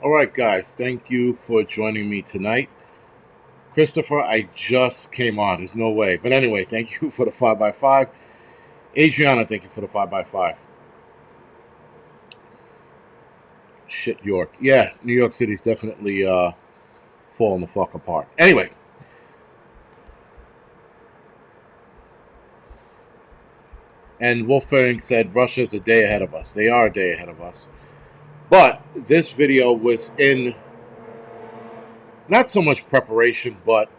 All right, guys, thank you for joining me tonight. Christopher, I just came on. There's no way. But anyway, thank you for the 5x5. Adriana, thank you for the 5x5. Shit, York. Yeah, New York City's definitely falling the fuck apart. Anyway, and Wolfgang said Russia's a day ahead of us. They are a day ahead of us. But this video was in not so much preparation, but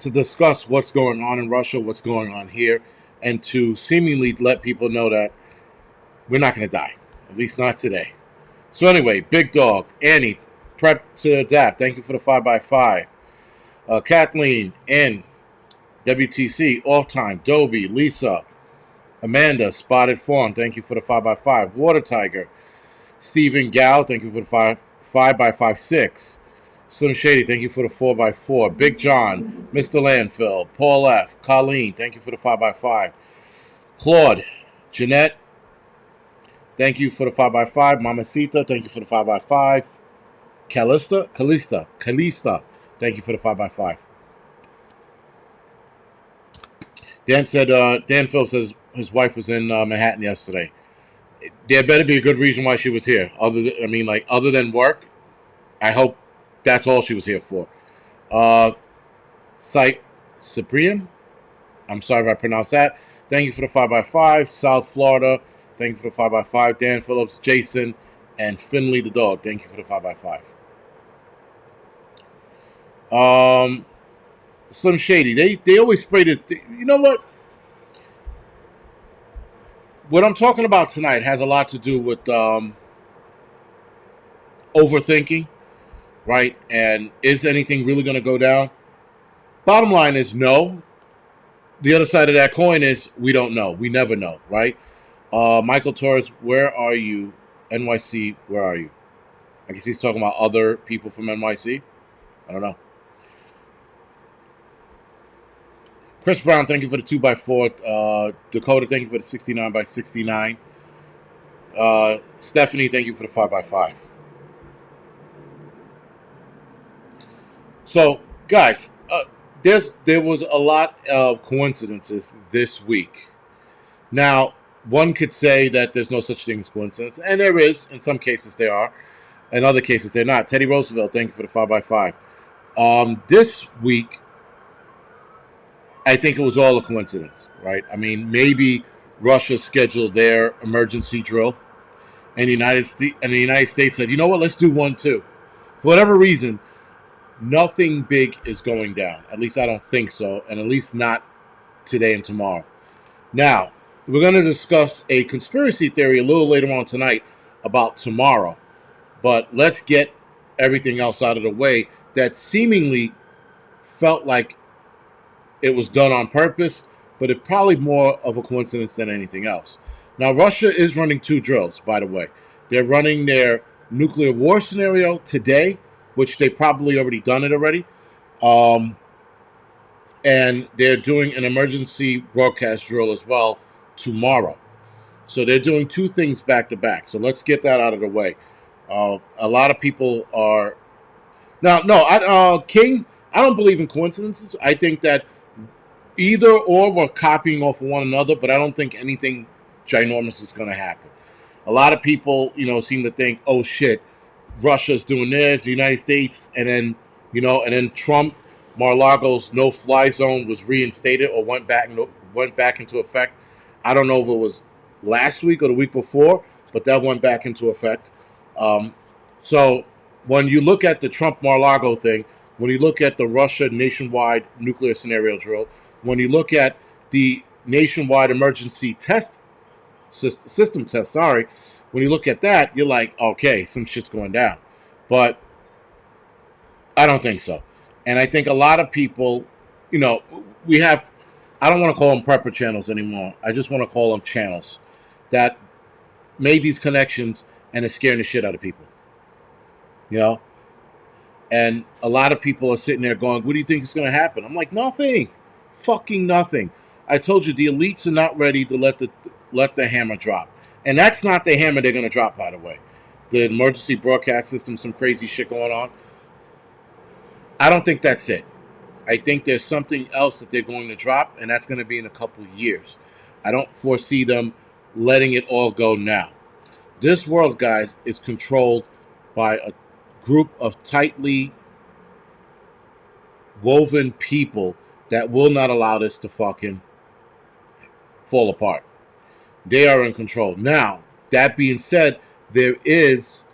to discuss what's going on in Russia, what's going on here, and to seemingly let people know that we're not going to die, at least not today. So anyway, Big Dog, Annie, Prep to Adapt, thank you for the 5x5. Kathleen, N, WTC, Off Time, Dobie, Lisa, Amanda, Spotted Fawn, thank you for the 5x5. Water Tiger, Stephen Gal, thank you for the 5x5 6. Slim Shady, thank you for the 4x4. Big John, Mr. Landfill, Paul F, Colleen, thank you for the 5x5. Claude, Jeanette, thank you for the 5x5. Mamacita, thank you for the 5x5. Kalista, thank you for the 5x5. Dan said, Dan Phillips says his wife was in Manhattan yesterday. There better be a good reason why she was here. Other than work, I hope that's all she was here for. Cyprian, I'm sorry if I pronounced that. Thank you for the 5x5. South Florida, thank you for the 5x5. Dan Phillips, Jason, and Finley the dog, thank you for the 5x5. Slim Shady, they always spray the. You know what? What I'm talking about tonight has a lot to do with overthinking, right? And is anything really going to go down? Bottom line is no. The other side of that coin is we don't know. We never know, right? Michael Torres, where are you? NYC, where are you? I guess he's talking about other people from NYC. I don't know. Chris Brown, thank you for the 2x4. Dakota, thank you for the 69x69. Stephanie, thank you for the 5x5. So, guys, there was a lot of coincidences this week. Now, one could say that there's no such thing as coincidence, and there is. In some cases, there are. In other cases, they're not. Teddy Roosevelt, thank you for the 5x5. This week, I think it was all a coincidence, right? I mean, maybe Russia scheduled their emergency drill, and the United States said, you know what, let's do one too. For whatever reason, nothing big is going down. At least I don't think so, and at least not today and tomorrow. Now, we're going to discuss a conspiracy theory a little later on tonight about tomorrow, but let's get everything else out of the way that seemingly felt like it was done on purpose, but it's probably more of a coincidence than anything else. Now, Russia is running two drills, by the way. They're running their nuclear war scenario today, which they probably already done it already. And they're doing an emergency broadcast drill as well tomorrow. So they're doing two things back to back. So let's get that out of the way. A lot of people are... Now, no, King, I don't believe in coincidences. I think that either or we're copying off of one another, but I don't think anything ginormous is going to happen. A lot of people, seem to think, oh shit, Russia's doing this, the United States, and then Trump, Mar-a-Lago's no-fly zone was reinstated or went back into effect. I don't know if it was last week or the week before, but that went back into effect. So when you look at the Trump Mar-a-Lago thing, when you look at the Russia nationwide nuclear scenario drill, when you look at the nationwide emergency system test, when you look at that, you're like, okay, some shit's going down. But I don't think so. And I think a lot of people, we have, I don't want to call them prepper channels anymore. I just want to call them channels that made these connections and it's scaring the shit out of people. And a lot of people are sitting there going, what do you think is going to happen? I'm like, nothing. Fucking nothing. I told you the elites are not ready to let the hammer drop. And that's not the hammer they're going to drop, by the way. the emergency broadcast system, some crazy shit going on. I don't think that's it. I think there's something else that they're going to drop, and that's going to be in a couple of years. I don't foresee them letting it all go now. This world, guys, is controlled by a group of tightly woven people that will not allow this to fucking fall apart. They are in control. Now, that being said, there is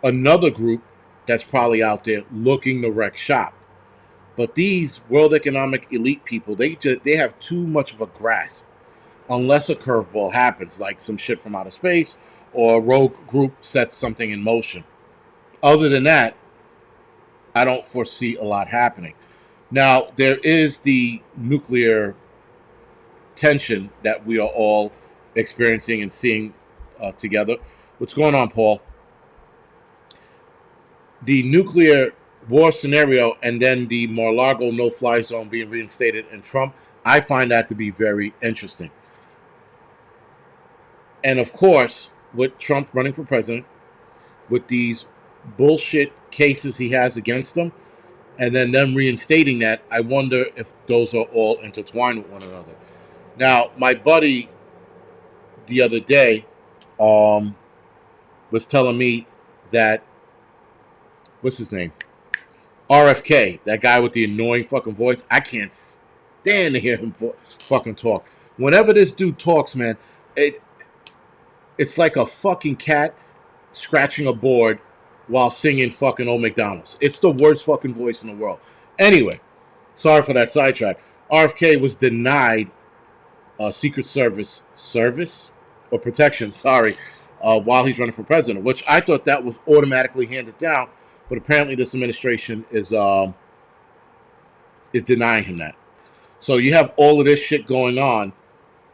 another group that's probably out there looking to wreck shop. But these world economic elite people, they have too much of a grasp. Unless a curveball happens, like some shit from outer space or a rogue group sets something in motion. Other than that, I don't foresee a lot happening. Now, there is the nuclear tension that we are all experiencing and seeing together. What's going on, Paul? The nuclear war scenario and then the Mar-a-Lago no-fly zone being reinstated in Trump, I find that to be very interesting. And of course, with Trump running for president, with these bullshit cases he has against him, and then them reinstating that, I wonder if those are all intertwined with one another. Now, my buddy the other day was telling me that, what's his name? RFK, that guy with the annoying fucking voice. I can't stand to hear him fucking talk. Whenever this dude talks, man, it's like a fucking cat scratching a board while singing fucking Old McDonald's. It's the worst fucking voice in the world. Anyway, sorry for that sidetrack. RFK was denied Secret Service or protection, while he's running for president, which I thought that was automatically handed down, but apparently this administration is denying him that. So you have all of this shit going on,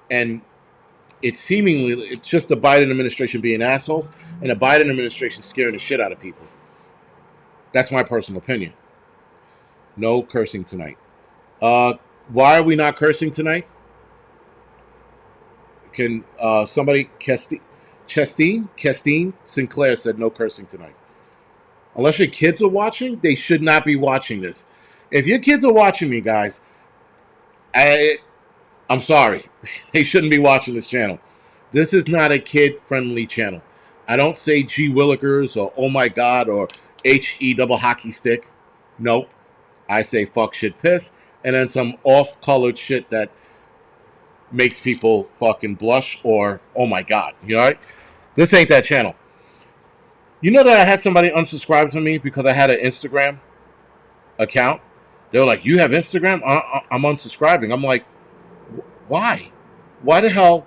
and it's just the Biden administration being assholes, and the Biden administration scaring the shit out of people. That's my personal opinion. No cursing tonight. Why are we not cursing tonight? Can somebody, Kestine Sinclair said no cursing tonight. Unless your kids are watching, they should not be watching this. If your kids are watching me, guys, I'm sorry. They shouldn't be watching this channel. This is not a kid-friendly channel. I don't say gee willikers or oh my god or HE double hockey stick. Nope. I say fuck shit piss and then some off-colored shit that makes people fucking blush or oh my god. You know what? This ain't that channel. You know that I had somebody unsubscribe to me because I had an Instagram account? They were like, you have Instagram? I'm unsubscribing. I'm like, why? Why the hell?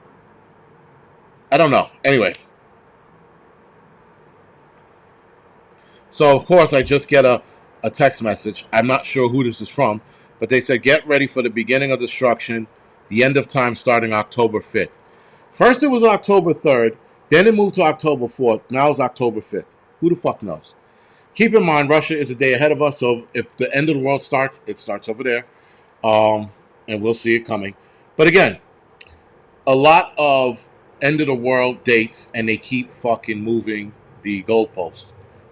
I don't know. Anyway. So, of course, I just get a text message. I'm not sure who this is from, but they said, get ready for the beginning of destruction, the end of time starting October 5th. First it was October 3rd, then it moved to October 4th, now it's October 5th. Who the fuck knows? Keep in mind, Russia is a day ahead of us, so if the end of the world starts, it starts over there, and we'll see it coming. But again, a lot of end of the world dates, and they keep fucking moving the goalpost.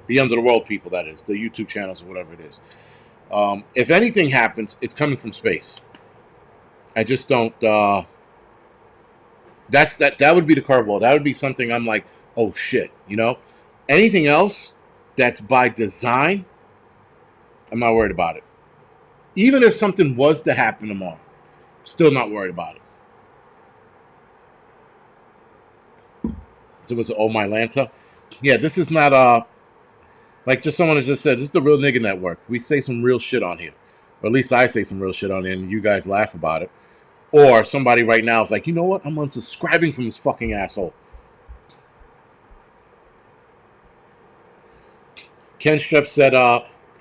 The end of the world people, that is, the YouTube channels or whatever it is. If anything happens, it's coming from space. I just don't. That would be the curveball. That would be something I'm like, oh shit, you know. Anything else that's by design, I'm not worried about it. Even if something was to happen tomorrow, still not worried about it. It was Oh My Lanta. Yeah, this is not like just someone has just said, this is the Real Nigga Network. We say some real shit on here. Or at least I say some real shit on here and you guys laugh about it. Or somebody right now is like, you know what? I'm unsubscribing from this fucking asshole. Ken Strepp said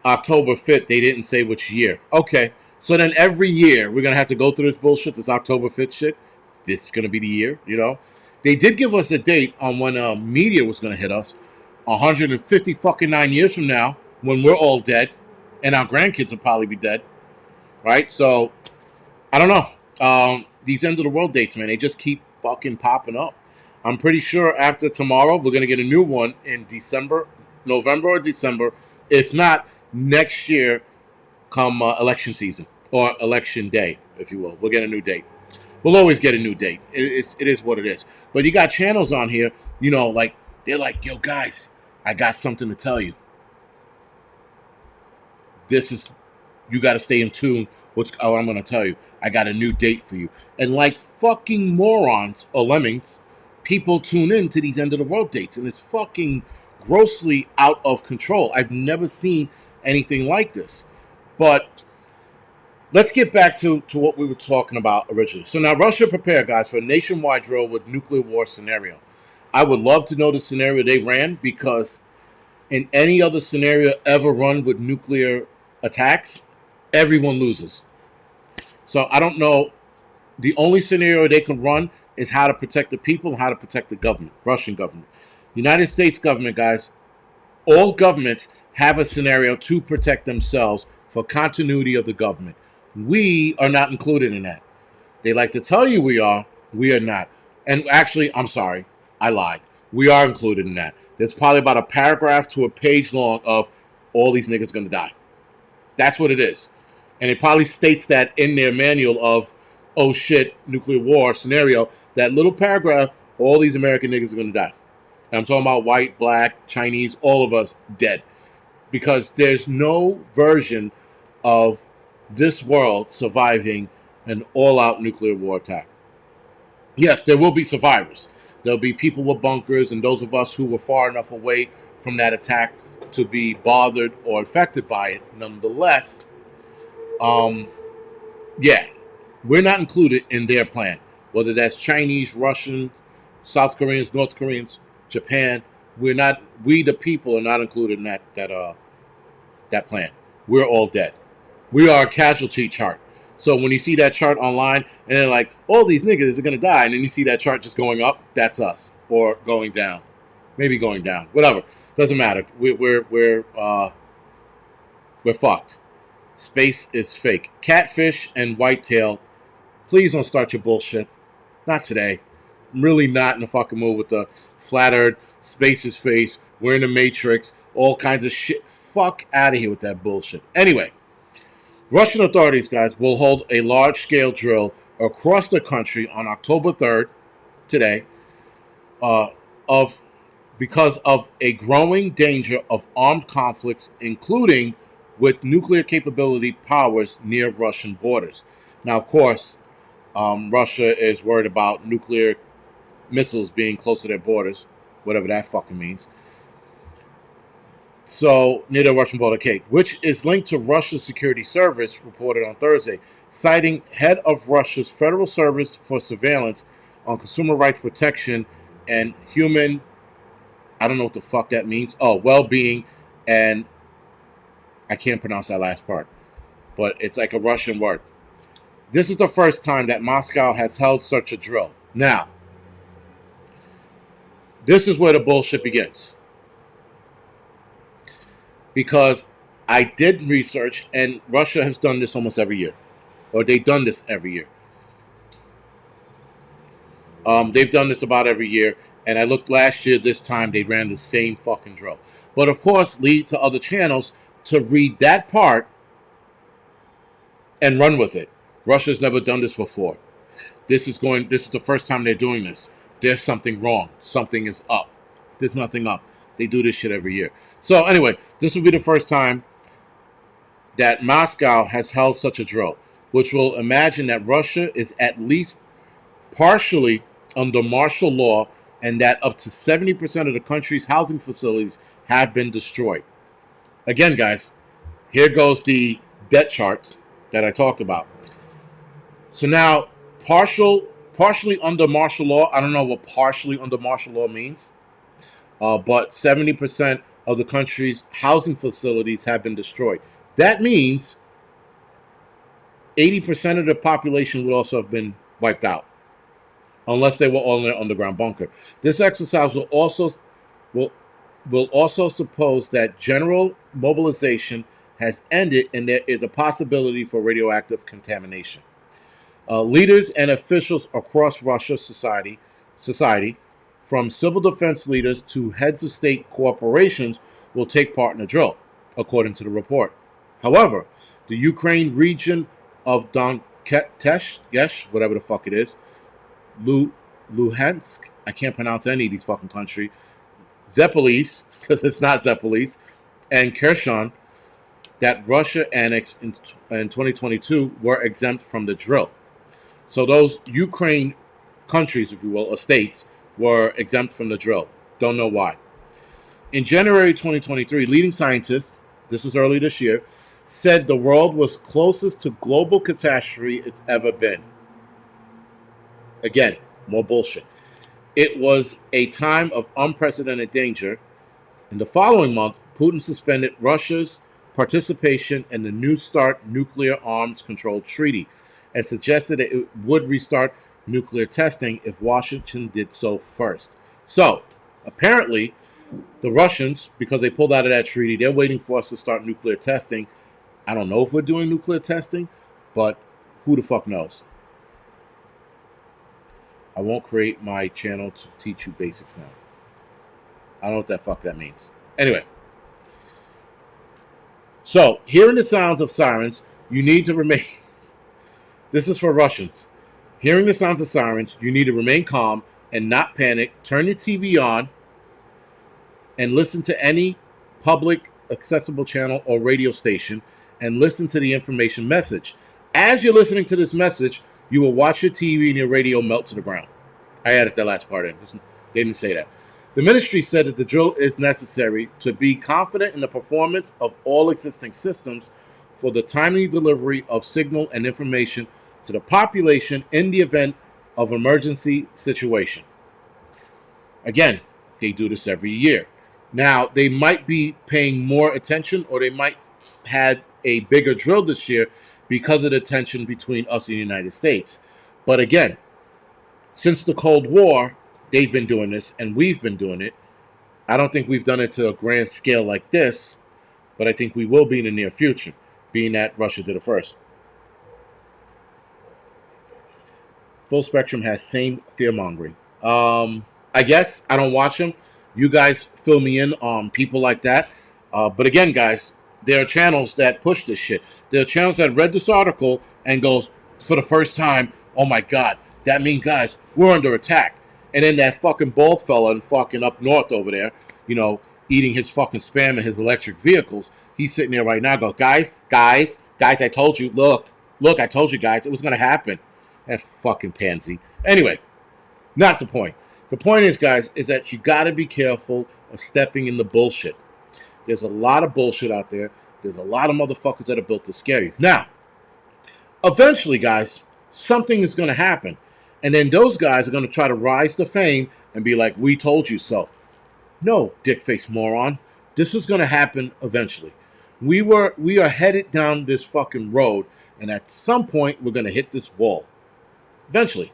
October 5th. They didn't say which year. Okay. So then every year we're going to have to go through this bullshit, this October 5th shit. This is going to be the year, you know? They did give us a date on when media was going to hit us. 150 fucking 9 years from now, when we're all dead, and our grandkids will probably be dead, right? So, I don't know. These end of the world dates, man, they just keep fucking popping up. I'm pretty sure after tomorrow we're gonna get a new one in December, November or December. If not, next year, come election season or election day, if you will, we'll get a new date. We'll always get a new date. It is what it is. But you got channels on here, like they're like, yo, guys, I got something to tell you. This is, you got to stay in tune. I'm going to tell you. I got a new date for you. And like fucking morons or lemmings, people tune in to these end of the world dates. And it's fucking grossly out of control. I've never seen anything like this. But let's get back to what we were talking about originally. So now Russia prepared, guys, for a nationwide drill with nuclear war scenario. I would love to know the scenario they ran, because in any other scenario ever run with nuclear attacks, everyone loses. So I don't know. The only scenario they can run is how to protect the people and how to protect the government, Russian government. United States government, guys, all governments have a scenario to protect themselves for continuity of the government. We are not included in that. They like to tell you we are not. And actually, I'm sorry, I lied. We are included in that. There's probably about a paragraph to a page long of all these niggas gonna die. That's what it is. And it probably states that in their manual of, oh shit, nuclear war scenario, that little paragraph, all these American niggas are gonna die. And I'm talking about white, black, Chinese, all of us dead. Because there's no version of this world surviving an all-out nuclear war attack. Yes, there will be survivors. There'll be people with bunkers, and those of us who were far enough away from that attack to be bothered or affected by it. Nonetheless, yeah, we're not included in their plan. Whether that's Chinese, Russian, South Koreans, North Koreans, Japan, we're not. We the people are not included in that plan. We're all dead. We are a casualty chart. So when you see that chart online and they're like, all these niggas are going to die, and then you see that chart just going up, that's us. Or going down. Maybe going down. Whatever. Doesn't matter. We're fucked. Space is fake. Catfish and whitetail, please don't start your bullshit. Not today. I'm really not in the fucking mood with the flat earth, space is face, we're in the Matrix, all kinds of shit. Fuck out of here with that bullshit. Anyway. Russian authorities, guys, will hold a large-scale drill across the country on October 3rd, today, because of a growing danger of armed conflicts, including with nuclear capability powers near Russian borders. Now, of course, Russia is worried about nuclear missiles being close to their borders, whatever that fucking means. So, near the Russian border, Kate, which is linked to Russia's security service, reported on Thursday, citing head of Russia's Federal Service for Surveillance on Consumer Rights Protection and Human, I don't know what the fuck that means, well-being, and I can't pronounce that last part, but it's like a Russian word. This is the first time that Moscow has held such a drill. Now, this is where the bullshit begins. Because I did research, and Russia has done this almost every year. Or they've done this every year. They've done this about every year. And I looked last year, this time, they ran the same fucking drill. But of course, lead to other channels to read that part and run with it. Russia's never done this before. This is the first time they're doing this. There's something wrong. Something is up. There's nothing up. They do this shit every year. So anyway, this will be the first time that Moscow has held such a drill, which will imagine that Russia is at least partially under martial law and that up to 70% of the country's housing facilities have been destroyed. Again, guys, here goes the debt chart that I talked about. So now, partially under martial law, I don't know what partially under martial law means. But 70% of the country's housing facilities have been destroyed. That means 80% of the population would also have been wiped out, unless they were all in an underground bunker. This exercise will also suppose that general mobilization has ended and there is a possibility for radioactive contamination. Leaders and officials across Russia's society from civil defense leaders to heads of state corporations will take part in the drill, according to the report. However, the Ukraine region of Donetsk, whatever the fuck it is, Luhansk, I can't pronounce any of these fucking countries, Zaporizhzhia, because it's not Zaporizhzhia, and Kherson, that Russia annexed in 2022, were exempt from the drill. So those Ukraine countries, if you will, or states, were exempt from the drill. Don't know why. In January 2023, leading scientists, this was early this year, said the world was closest to global catastrophe it's ever been. Again, more bullshit. It was a time of unprecedented danger. In the following month, Putin suspended Russia's participation in the New START nuclear arms control treaty and suggested that it would restart nuclear testing if Washington did so first. So, apparently, the Russians, because they pulled out of that treaty, they're waiting for us to start nuclear testing. I don't know if we're doing nuclear testing, but who the fuck knows? I won't create my channel to teach you basics now. I don't know what the fuck that means. Anyway. So, hearing the sounds of sirens, you need to remain... This is for Russians. Hearing the sounds of sirens, you need to remain calm and not panic. Turn your TV on and listen to any public accessible channel or radio station and listen to the information message. As you're listening to this message, you will watch your TV and your radio melt to the ground. I added that last part in. They didn't say that. The ministry said that the drill is necessary to be confident in the performance of all existing systems for the timely delivery of signal and information to the population in the event of emergency situation. Again, they do this every year. Now, they might be paying more attention, or they might have a bigger drill this year because of the tension between us and the United States. But again, since the Cold War, they've been doing this, and we've been doing it. I don't think we've done it to a grand scale like this, but I think we will be in the near future, being that Russia did it first. Full Spectrum has same fear-mongering. I guess I don't watch them. You guys fill me in on people like that. But again, guys, there are channels that push this shit. There are channels that read this article and goes, for the first time, oh my God, that means, guys, we're under attack. And then that fucking bald fella in fucking up north over there, you know, eating his fucking spam in his electric vehicles, he's sitting there right now going, guys, I told you, look, I told you guys, it was going to happen. That fucking pansy. Anyway, not the point. The point is, guys, is that you got to be careful of stepping in the bullshit. There's a lot of bullshit out there. There's a lot of motherfuckers that are built to scare you. Now, eventually, guys, something is going to happen. And then those guys are going to try to rise to fame and be like, we told you so. No, dick-faced moron. This is going to happen eventually. We are headed down this fucking road, and at some point, we're going to hit this wall. Eventually.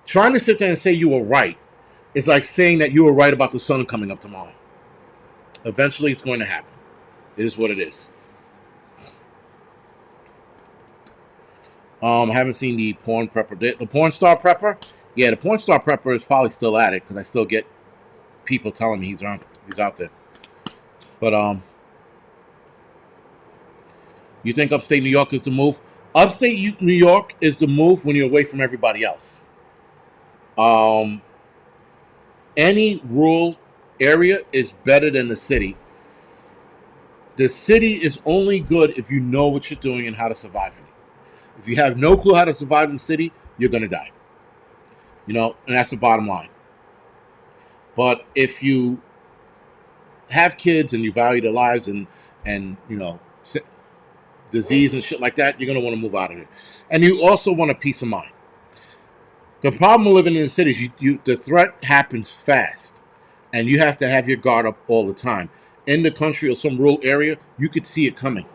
Trying to sit there and say you were right is like saying that you were right about the sun coming up tomorrow. Eventually, it's going to happen. It is what it is. I haven't seen the porn prepper. The porn star prepper? Yeah, the porn star prepper is probably still at it because I still get people telling me he's out there. But you think upstate New York is the move? Upstate New York is the move when you're away from everybody else. Any rural area is better than the city. The city is only good if you know what you're doing and how to survive in it. If you have no clue how to survive in the city, you're going to die. You know, and that's the bottom line. But if you have kids and you value their lives and you know, disease and shit like that, you're going to want to move out of it. And you also want a peace of mind. The problem with living in the city is the threat happens fast. And you have to have your guard up all the time. In the country or some rural area, you could see it coming.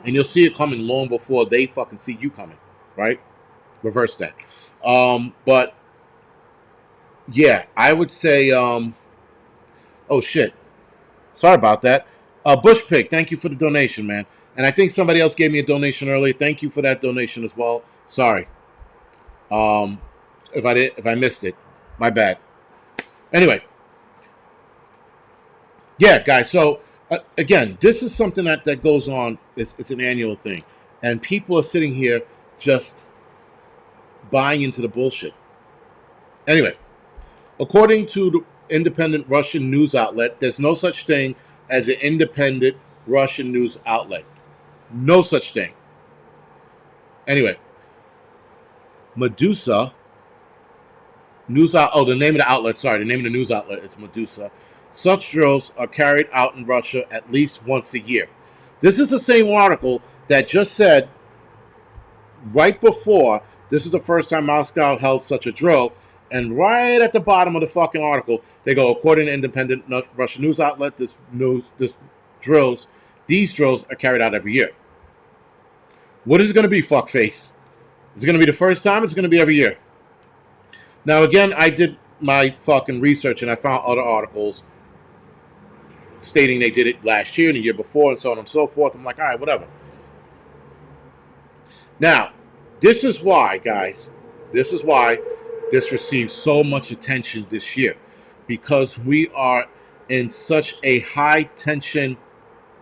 And you'll see it coming long before they fucking see you coming, right? Reverse that. But, yeah, I would say, oh, shit. Sorry about that. Bush Pig, thank you for the donation, man. And I think somebody else gave me a donation earlier. Thank you for that donation as well. Sorry. If I missed it, My bad. Anyway, yeah, guys. So again, this is something that goes on. It's an annual thing, and people are sitting here just buying into the bullshit. Anyway, according to the independent Russian news outlet, there's no such thing as an independent Russian news outlet. No such thing. Anyway, Medusa news out. Oh, the name of the outlet. Sorry, the name of the news outlet is Medusa. Such drills are carried out in Russia at least once a year. This is the same article that just said right before this is the first time Moscow held such a drill, and right at the bottom of the fucking article, they go, according to independent Russian news outlet, these drills are carried out every year. What is it going to be, fuckface? Is it going to be the first time? It's going to be every year. Now, again, I did my fucking research, and I found other articles stating they did it last year and the year before, and so on and so forth. I'm like, all right, whatever. Now, this is why, guys, this receives so much attention this year, because we are in such a high tension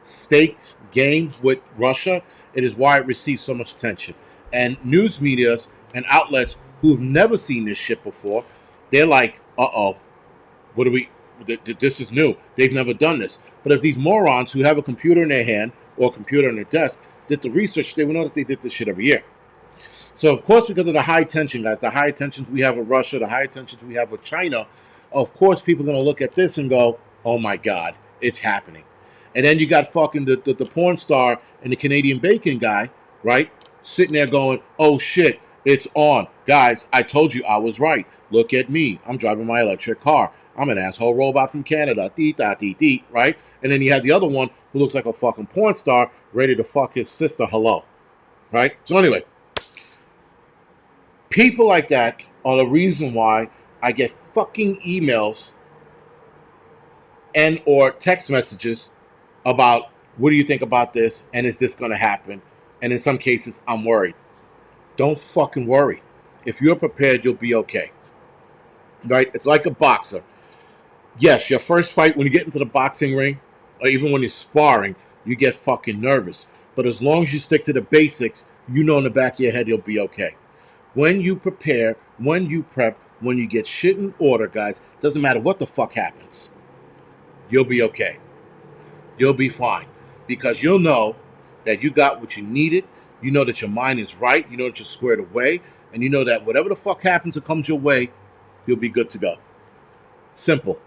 stakes game with Russia. It is why it receives so much attention. And news medias and outlets who've never seen this shit before, they're like, uh-oh, what do we, this is new. They've never done this. But if these morons who have a computer in their hand or a computer on their desk did the research, they would know that they did this shit every year. So, of course, because of the high tension, guys, the high tensions we have with Russia, the high tensions we have with China, of course, people are going to look at this and go, oh, my God, it's happening. And then you got fucking the porn star and the Canadian bacon guy, right, sitting there going, oh, shit, it's on. Guys, I told you I was right. Look at me. I'm driving my electric car. I'm an asshole robot from Canada. Deet, right? And then you have the other one who looks like a fucking porn star ready to fuck his sister hello, right? So anyway, people like that are the reason why I get fucking emails and or text messages about what do you think about this and is this going to happen? And in some cases, I'm worried. Don't fucking worry. If you're prepared, you'll be okay. Right? It's like a boxer. Yes, your first fight, when you get into the boxing ring, or even when you're sparring, you get fucking nervous. But as long as you stick to the basics, you know in the back of your head you'll be okay. When you prepare, when you prep, when you get shit in order, guys, doesn't matter what the fuck happens, you'll be okay. You'll be fine. Because you'll know that you got what you needed. You know that your mind is right. You know that you're squared away. And you know that whatever the fuck happens that comes your way, you'll be good to go. Simple.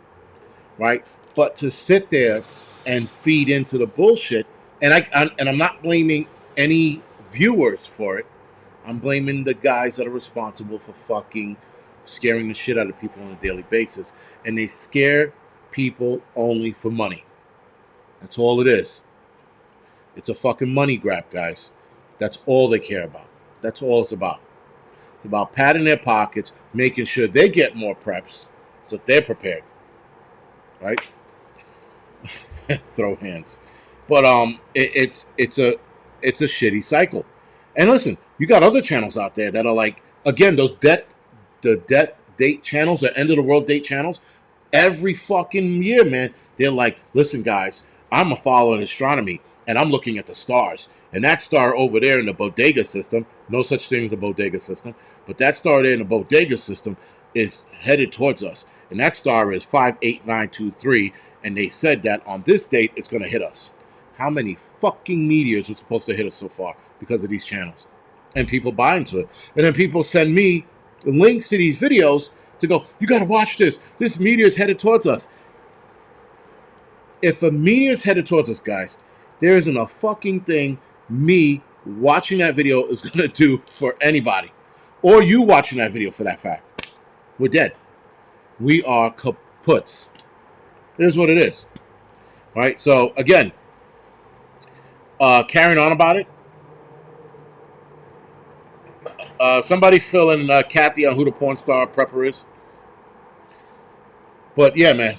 Right? But to sit there and feed into the bullshit, and I'm not blaming any viewers for it. I'm blaming the guys that are responsible for fucking scaring the shit out of people on a daily basis. And they scare people only for money. That's all it is. It's a fucking money grab, guys. That's all they care about. That's all it's about. It's about padding their pockets, making sure they get more preps so that they're prepared. Right? Throw hands. But it's a shitty cycle. And listen, you got other channels out there that are like, again, the death date channels, the end of the world date channels. Every fucking year, man, they're like, listen, guys, I'm a follower in astronomy, and I'm looking at the stars. And that star over there in the bodega system, no such thing as a bodega system, but that star there in the bodega system is headed towards us. And that star is 58923, and they said that on this date, it's going to hit us. How many fucking meteors are supposed to hit us so far because of these channels? And people buy into it. And then people send me links to these videos to go, you got to watch this. This meteor is headed towards us. If a meteor is headed towards us, guys, there isn't a fucking thing me watching that video is going to do for anybody. Or you watching that video for that fact. We're dead. We are kaputs. Here's what it is. All right, so again, carrying on about it. Somebody fill in Kathy on who the porn star prepper is. But yeah, man.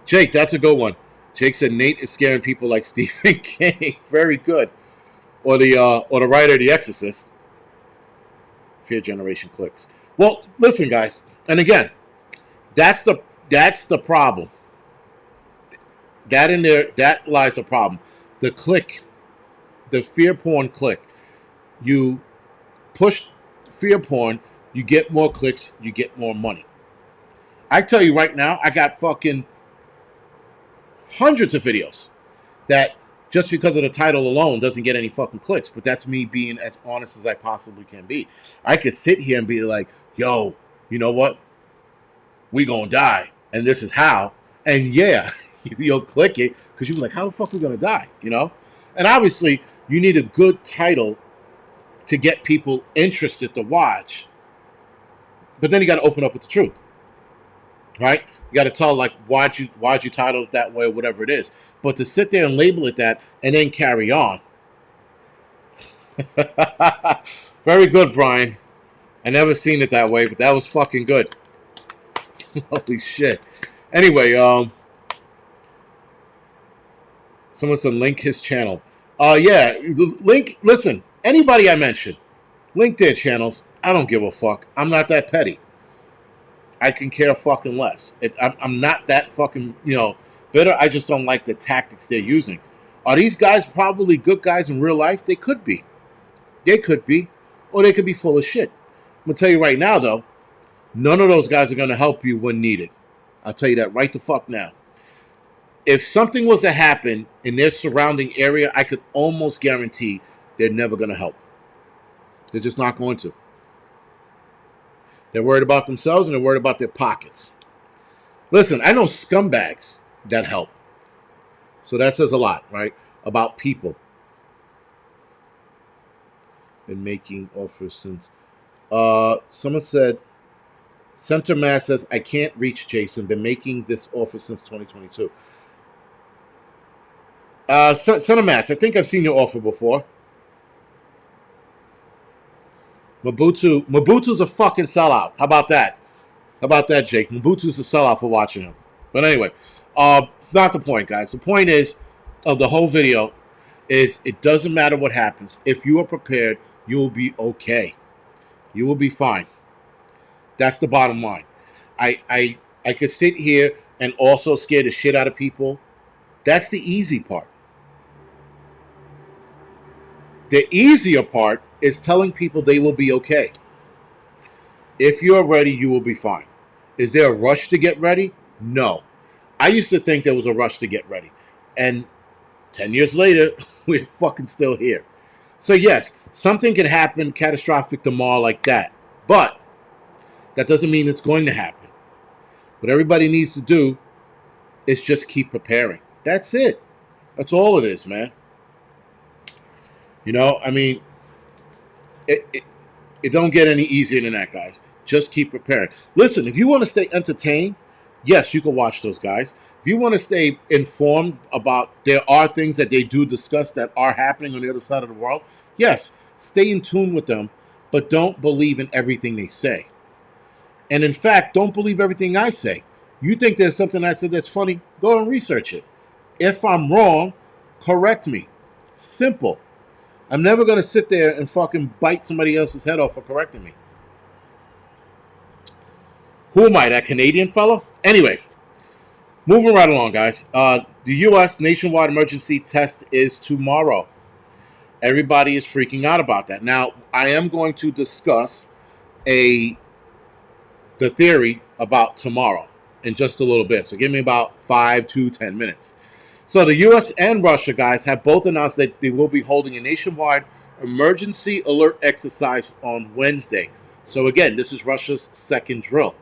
Jake, that's a good one. Jake said Nate is scaring people like Stephen King. Very good. Or the writer of The Exorcist. If fear generation clicks. Well, listen, guys, and again, that's the problem. That in there, that lies the problem. The click, the fear porn click. You push fear porn, you get more clicks, you get more money. I tell you right now, I got fucking hundreds of videos that just because of the title alone doesn't get any fucking clicks. But that's me being as honest as I possibly can be. I could sit here and be like, yo, you know what? We gonna die. And this is how. And yeah, you'll click it because you'll be like, how the fuck are we gonna die? You know? And obviously, you need a good title to get people interested to watch. But then you got to open up with the truth. Right? You got to tell, like, why'd you title it that way or whatever it is. But to sit there and label it that and then carry on. Very good, Brian. I never seen it that way, but that was fucking good. Holy shit. Anyway, someone said link his channel. Yeah, link, listen, anybody I mention, link their channels. I don't give a fuck. I'm not that petty. I can care fucking less. I'm not that fucking, bitter. I just don't like the tactics they're using. Are these guys probably good guys in real life? They could be. They could be. Or they could be full of shit. I'm going to tell you right now, though, none of those guys are going to help you when needed. I'll tell you that right the fuck now. If something was to happen in their surrounding area, I could almost guarantee they're never going to help. They're just not going to. They're worried about themselves and they're worried about their pockets. Listen, I know scumbags that help. So that says a lot, right? About people. Been making offers since. Someone said, Center Mass says, I can't reach Jason. Been making this offer since 2022. Center Mass, I think I've seen your offer before. Mobutu's a fucking sellout. How about that? How about that, Jake? Mobutu's a sellout for watching him. But anyway, not the point, guys. The point is, of the whole video, is it doesn't matter what happens. If you are prepared, you will be okay. You will be fine. That's the bottom line. I could sit here and also scare the shit out of people. That's the easy part. The easier part is telling people they will be okay. If you're ready, you will be fine. Is there a rush to get ready? No. I used to think there was a rush to get ready. And 10 years later, we're fucking still here. So yes, something can happen catastrophic tomorrow like that. But that doesn't mean it's going to happen. What everybody needs to do is just keep preparing. That's it. That's all it is, man. I mean, it don't get any easier than that, guys. Just keep preparing. Listen, if you want to stay entertained, yes, you can watch those guys. If you want to stay informed about there are things that they do discuss that are happening on the other side of the world, yes, stay in tune with them, but don't believe in everything they say. And in fact, don't believe everything I say. You think there's something I said that's funny, go and research it. If I'm wrong, correct me. Simple. I'm never going to sit there and fucking bite somebody else's head off for correcting me. Who am I, that Canadian fellow? Anyway, moving right along, guys. The U.S. nationwide emergency test is tomorrow. Everybody is freaking out about that. Now, I am going to discuss the theory about tomorrow in just a little bit. So give me about 5 to 10 minutes. So the U.S. and Russia, guys, have both announced that they will be holding a nationwide emergency alert exercise on Wednesday. So again, this is Russia's second drill.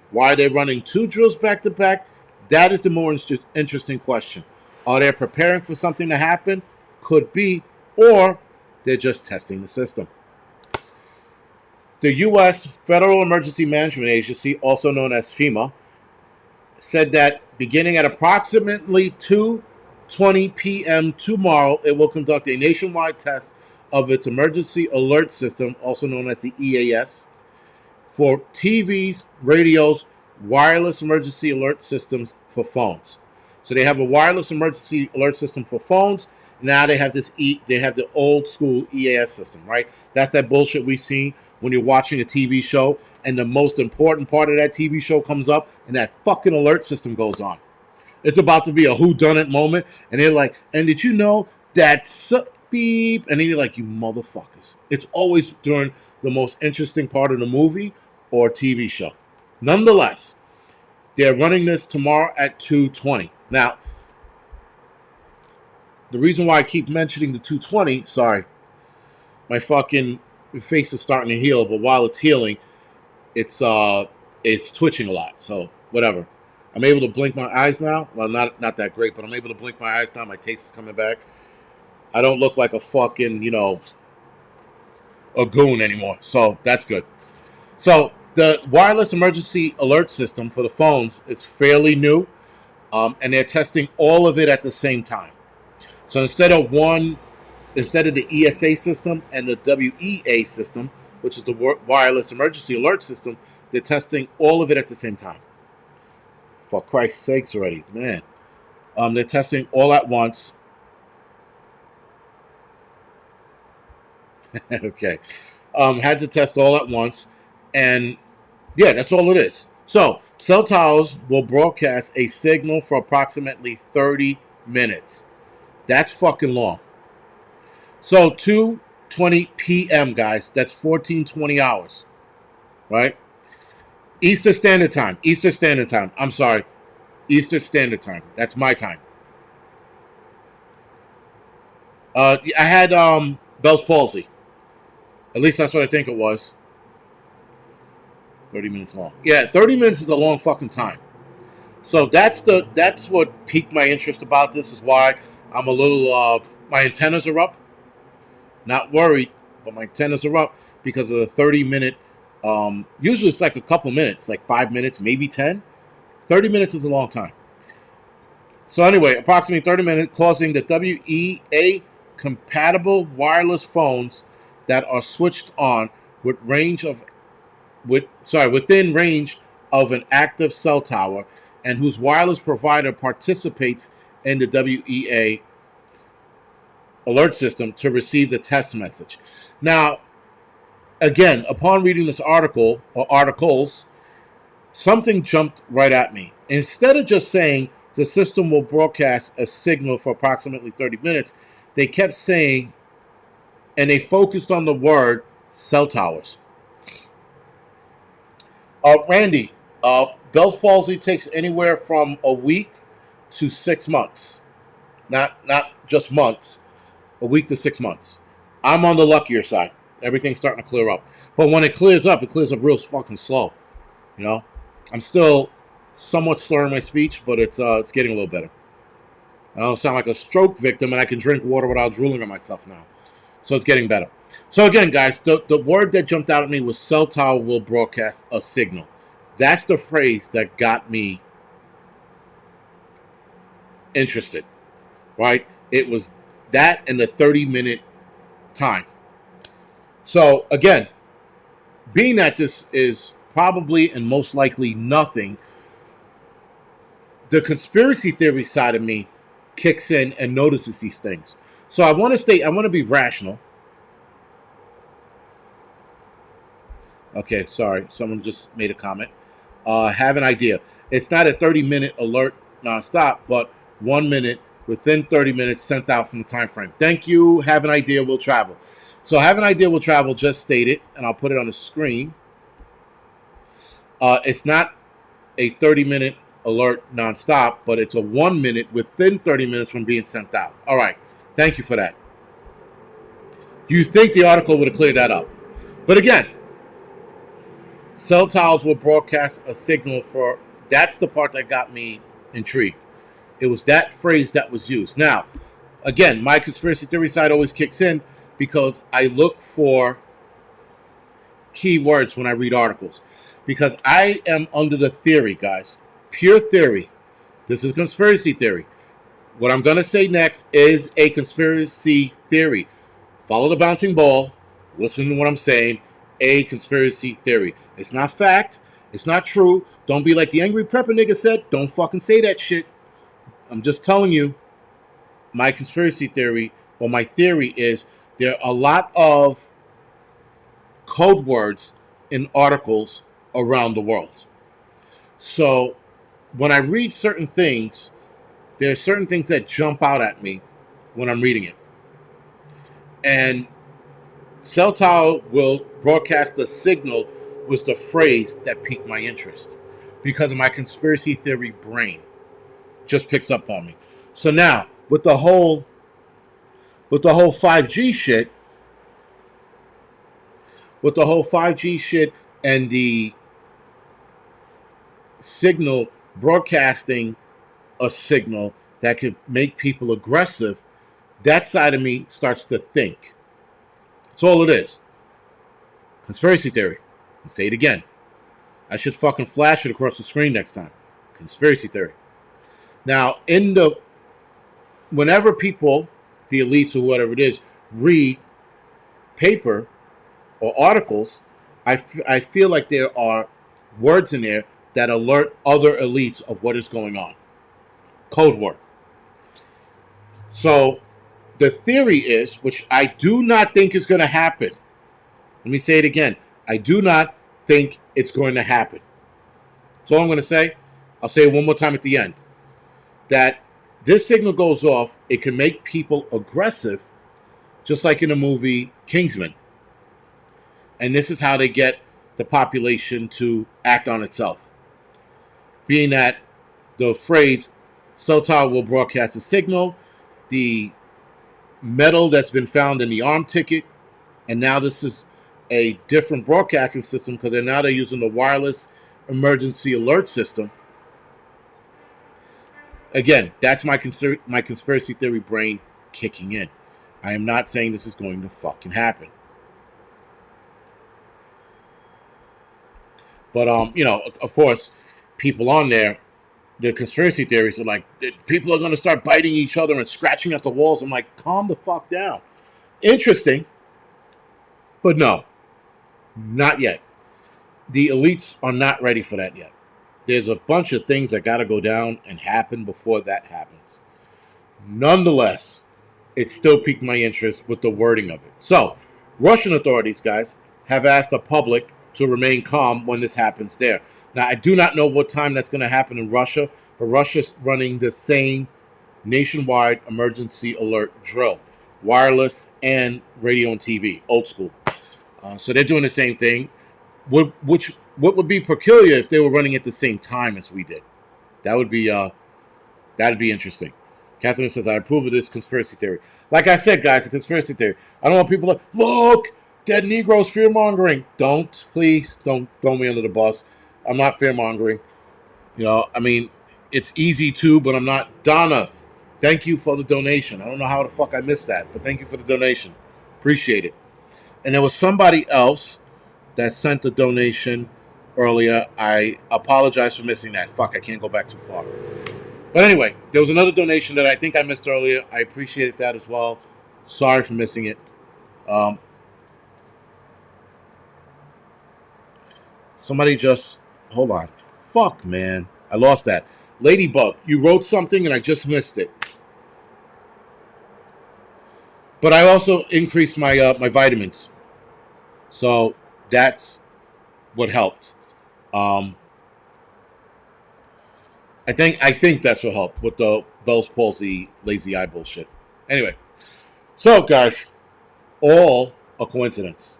Why are they running 2 drills back to back? That is the more interesting question. Are they preparing for something to happen? Could be. Or they're just testing the system. The U.S. Federal Emergency Management Agency, also known as FEMA, said that beginning at approximately 2:20 p.m. tomorrow, it will conduct a nationwide test of its emergency alert system, also known as the EAS, for TVs, radios, wireless emergency alert systems for phones. So they have a wireless emergency alert system for phones. Now they have they have the old school EAS system, right? That's that bullshit we've seen when you're watching a TV show and the most important part of that TV show comes up and that fucking alert system goes on. It's about to be a whodunit moment, and they're like, and did you know that beep? And then you're like, you motherfuckers. It's always during the most interesting part of the movie or TV show. Nonetheless, they're running this tomorrow at 2:20. Now, the reason why I keep mentioning the 2:20, sorry, my fucking face is starting to heal, but while it's healing, it's twitching a lot. So whatever. I'm able to blink my eyes now. Well, not that great, but I'm able to blink my eyes now. My taste is coming back. I don't look like a fucking, a goon anymore. So that's good. So the wireless emergency alert system for the phones is fairly new, and they're testing all of it at the same time. So instead of the ESA system and the WEA system, which is the wireless emergency alert system, they're testing all of it at the same time. For Christ's sakes already, man. They're testing all at once. Okay. Had to test all at once. And yeah, that's all it is. So, cell towers will broadcast a signal for approximately 30 minutes. That's fucking long. So, 2:20 p.m., guys. That's 1420 hours. Right? Eastern Standard Time. Eastern Standard Time. I'm sorry. Eastern Standard Time. That's my time. I had Bell's palsy. At least that's what I think it was. 30 minutes long. Yeah, 30 minutes is a long fucking time. So that's what piqued my interest about this, is why I'm a little my antennas are up. Not worried, but my antennas are up because of the 30-minute. Usually it's like a couple minutes, like 5 minutes, maybe 10. 30 minutes is a long time. So anyway, approximately 30 minutes, causing the WEA compatible wireless phones that are switched on within range of an active cell tower and whose wireless provider participates in the WEA alert system to receive the test message. Now, again, upon reading this article or articles, something jumped right at me. Instead of just saying the system will broadcast a signal for approximately 30 minutes, they kept saying, and they focused on the word cell towers. Randy, Bell's palsy takes anywhere from a week to 6 months. Not just months, a week to 6 months. I'm on the luckier side. Everything's starting to clear up. But when it clears up real fucking slow. You know? I'm still somewhat slurring my speech, but it's getting a little better. I don't sound like a stroke victim, and I can drink water without drooling on myself now. So it's getting better. So again, guys, the word that jumped out at me was cell tower will broadcast a signal. That's the phrase that got me interested, right? It was that and the 30-minute time. So again, being that this is probably and most likely nothing, the conspiracy theory side of me kicks in and notices these things. So I want to be rational. Okay, sorry. Someone just made a comment. Have an idea. It's not a 30-minute alert nonstop, but 1 minute within 30 minutes sent out from the time frame. Thank you. Have an idea. We'll travel. So have an idea. We'll travel. Just stated, and I'll put it on the screen. It's not a 30-minute alert nonstop, but it's a 1 minute within 30 minutes from being sent out. All right. Thank you for that. You think the article would have cleared that up. But again, cell towers will broadcast a signal for... That's the part that got me intrigued. It was that phrase that was used. Now, again, my conspiracy theory side always kicks in because I look for keywords when I read articles. Because I am under the theory, guys. Pure theory. This is conspiracy theory. What I'm going to say next is a conspiracy theory. Follow the bouncing ball. Listen to what I'm saying. A conspiracy theory. It's not fact. It's not true. Don't be like the Angryprepper nigga said. Don't fucking say that shit. I'm just telling you. My conspiracy theory, or my theory is there are a lot of code words in articles around the world. So when I read certain things, there are certain things that jump out at me when I'm reading it. And cell tower will broadcast a signal was the phrase that piqued my interest because of my conspiracy theory brain just picks up on me. So now with the whole 5G shit, and the signal broadcasting a signal that could make people aggressive, that side of me starts to think. That's all it is. Conspiracy theory. I'll say it again. I should fucking flash it across the screen next time. Conspiracy theory. Now, whenever people, the elites or whatever it is, read paper or articles, I feel like there are words in there that alert other elites of what is going on. Code word. So the theory is, which I do not think is going to happen. Let me say it again. I do not think it's going to happen. That's all I'm going to say. I'll say it one more time at the end. That this signal goes off, it can make people aggressive, just like in the movie Kingsman. And this is how they get the population to act on itself. Being that the phrase, cell tower will broadcast a signal, the metal that's been found in the arm ticket, and now this is a different broadcasting system because they're using the wireless emergency alert system. Again, that's my conspiracy theory brain kicking in. I am not saying this is going to fucking happen. But, of course, people on there, the conspiracy theories are like, people are going to start biting each other and scratching at the walls. I'm like, calm the fuck down. Interesting. But no, not yet. The elites are not ready for that yet. There's a bunch of things that got to go down and happen before that happens. Nonetheless, it still piqued my interest with the wording of it. So, Russian authorities, guys, have asked the public to remain calm when this happens there. Now, I do not know what time that's going to happen in Russia, but Russia's running the same nationwide emergency alert drill, wireless and radio and TV, old school. So they're doing the same thing. What would be peculiar if they were running at the same time as we did? That'd be interesting. Catherine says, I approve of this conspiracy theory. Like I said, guys, a conspiracy theory. I don't want people to look, dead Negroes fear mongering. Please don't throw me under the bus. I'm not fear mongering. It's easy to, but I'm not. Donna, thank you for the donation. I don't know how the fuck I missed that, but thank you for the donation. Appreciate it. And there was somebody else that sent a donation earlier. I apologize for missing that. Fuck, I can't go back too far. But anyway, there was another donation that I think I missed earlier. I appreciated that as well. Sorry for missing it. Somebody just... Hold on. Fuck, man. I lost that. Ladybug, you wrote something and I just missed it. But I also increased my my vitamins. So that's what helped. I think that's what helped with the Bell's palsy, lazy eye bullshit. Anyway, so guys, all a coincidence.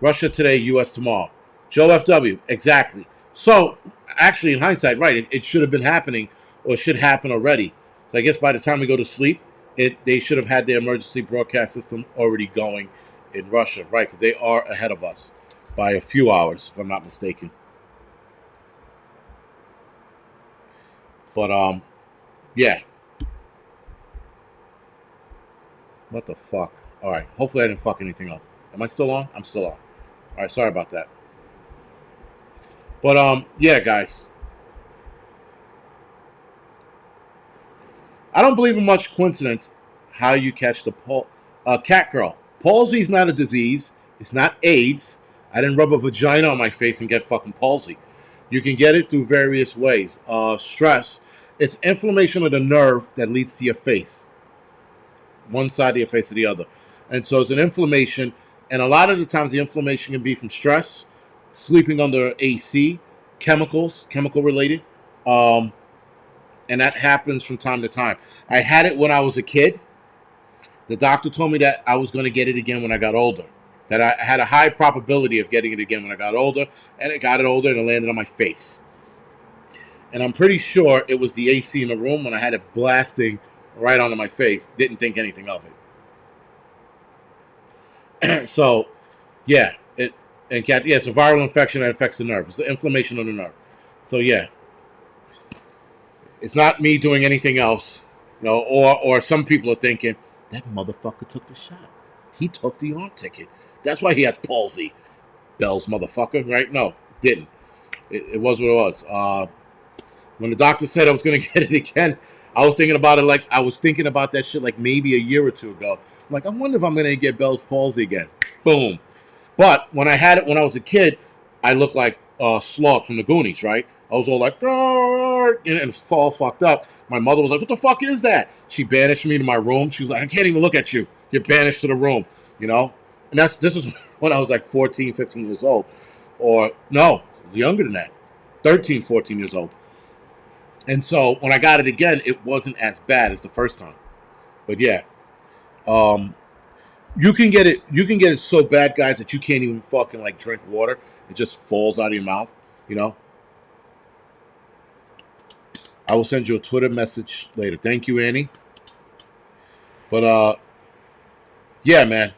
Russia today, U.S. tomorrow. Joe F.W. Exactly. So actually, in hindsight, right, it should have been happening or should happen already. So I guess by the time we go to sleep, they should have had their emergency broadcast system already going in Russia, right? Because they are ahead of us by a few hours, if I'm not mistaken. But yeah. What the fuck? All right. Hopefully I didn't fuck anything up. Am I still on? I'm still on. All right. Sorry about that. But yeah, guys. I don't believe in much coincidence how you catch the cat girl. Palsy's not a disease. It's not AIDS. I didn't rub a vagina on my face and get fucking palsy. You can get it through various ways. Stress. It's inflammation of the nerve that leads to your face. One side of your face or the other. And so it's an inflammation. And a lot of the times the inflammation can be from stress, sleeping under AC, chemical related. Um, and that happens from time to time. I had it when I was a kid. The doctor told me that I was going to get it again when I got older. That I had a high probability of getting it again when I got older. And it got it older and it landed on my face. And I'm pretty sure it was the AC in the room when I had it blasting right onto my face. Didn't think anything of it. So, yeah. It's a viral infection that affects the nerve. It's the inflammation of the nerve. So, yeah. It's not me doing anything else. Or some people are thinking, that motherfucker took the shot. He took the arm ticket. That's why he has palsy. Bell's motherfucker, right? No, didn't. It was what it was. When the doctor said I was going to get it again, I was thinking about it like I was thinking about that shit like maybe a year or two ago. I'm like, I wonder if I'm going to get Bell's palsy again. Boom. But when I had it when I was a kid, I looked like Sloth from the Goonies, right? I was all like, and it's all fucked up. My mother was like, what the fuck is that? She banished me to my room. She was like, I can't even look at you. You're banished to the room, And this was when I was like 14, 15 years old. Or, no, younger than that. 13, 14 years old. And so when I got it again, it wasn't as bad as the first time. But yeah, you can get it. You can get it so bad, guys, that you can't even fucking like drink water. It just falls out of your mouth. I will send you a Twitter message later. Thank you, Annie. But yeah, man.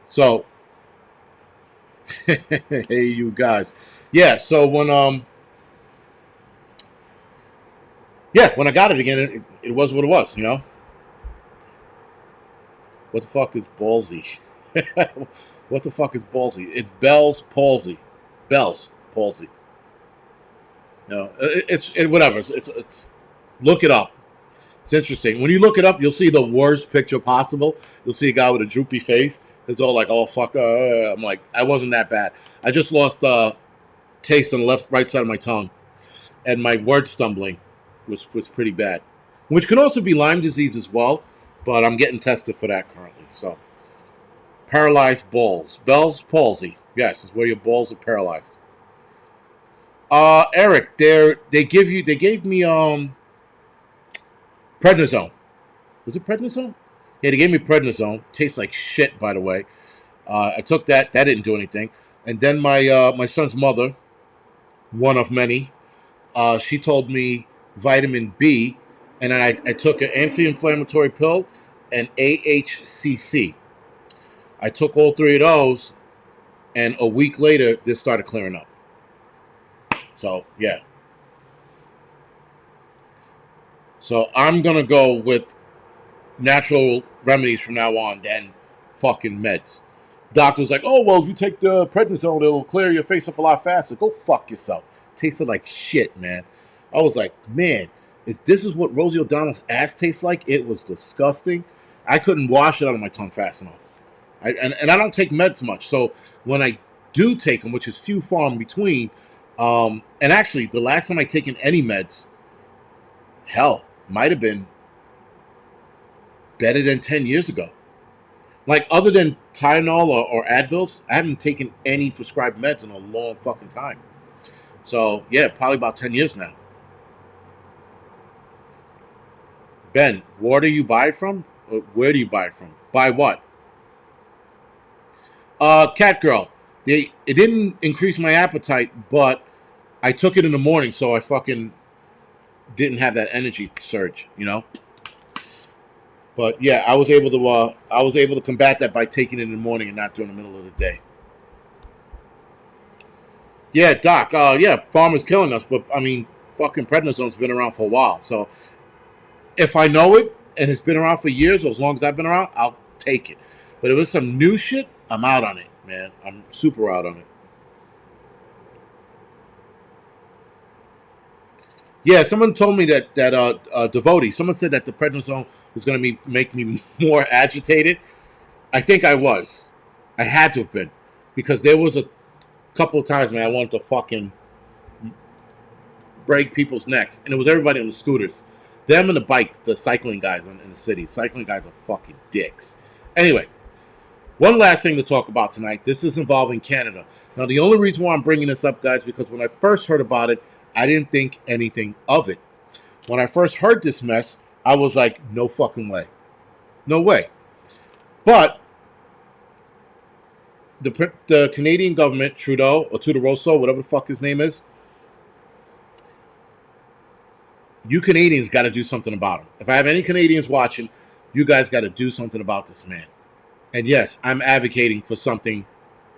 So, hey, you guys. Yeah. So when when I got it again, it was what it was, What the fuck is ballsy? What the fuck is ballsy? It's Bell's palsy. Bell's palsy. Whatever. It's look it up. It's interesting. When you look it up, you'll see the worst picture possible. You'll see a guy with a droopy face. It's all like, oh fuck. I'm like, I wasn't that bad. I just lost taste on the right side of my tongue, and my word stumbling was pretty bad, which can also be Lyme disease as well. But I'm getting tested for that currently. So, paralyzed balls, Bell's palsy. Yes, it's where your balls are paralyzed. Eric, they gave me prednisone. Was it prednisone? Yeah, they gave me prednisone. Tastes like shit, by the way. I took that. That didn't do anything. And then my son's mother, one of many, she told me vitamin B, and then I took an anti-inflammatory pill and AHCC. I took all three of those, and a week later, this started clearing up. So, yeah. So, I'm going to go with natural remedies from now on than fucking meds. Doctor's like, oh, well, if you take the prednisone, it'll clear your face up a lot faster. Go fuck yourself. Tasted like shit, man. I was like, man, this is what Rosie O'Donnell's ass tastes like? It was disgusting. I couldn't wash it out of my tongue fast enough. And I don't take meds much. So when I do take them, which is few far in between, and actually, the last time I taken any meds, hell, might have been better than 10 years ago. Like, other than Tylenol or Advils, I haven't taken any prescribed meds in a long fucking time. So, yeah, probably about 10 years now. Ben, where do you buy it from? Or where do you buy it from? Buy what? Cat Girl. It didn't increase my appetite, but I took it in the morning, so I fucking didn't have that energy surge, But yeah, I was able to combat that by taking it in the morning and not during the middle of the day. Yeah, Doc. Yeah, pharma's killing us, but I mean, fucking prednisone's been around for a while. So if I know it and it's been around for years, or as long as I've been around, I'll take it. But if it's some new shit, I'm out on it, man. I'm super out on it. Yeah, someone told me that devotee. Someone said that the prednisone was going to make me more agitated. I think I was. I had to have been, because there was a couple of times, man, I wanted to fucking break people's necks, and it was everybody on the scooters, them and the cycling guys in the city. Cycling guys are fucking dicks. Anyway, one last thing to talk about tonight. This is involving Canada. Now, the only reason why I'm bringing this up, guys, because when I first heard about it, I didn't think anything of it. When I first heard this mess, I was like, no fucking way. No way. But the Canadian government, Trudeau, or Trudeau, whatever the fuck his name is, you Canadians got to do something about him. If I have any Canadians watching, you guys got to do something about this man. And yes, I'm advocating for something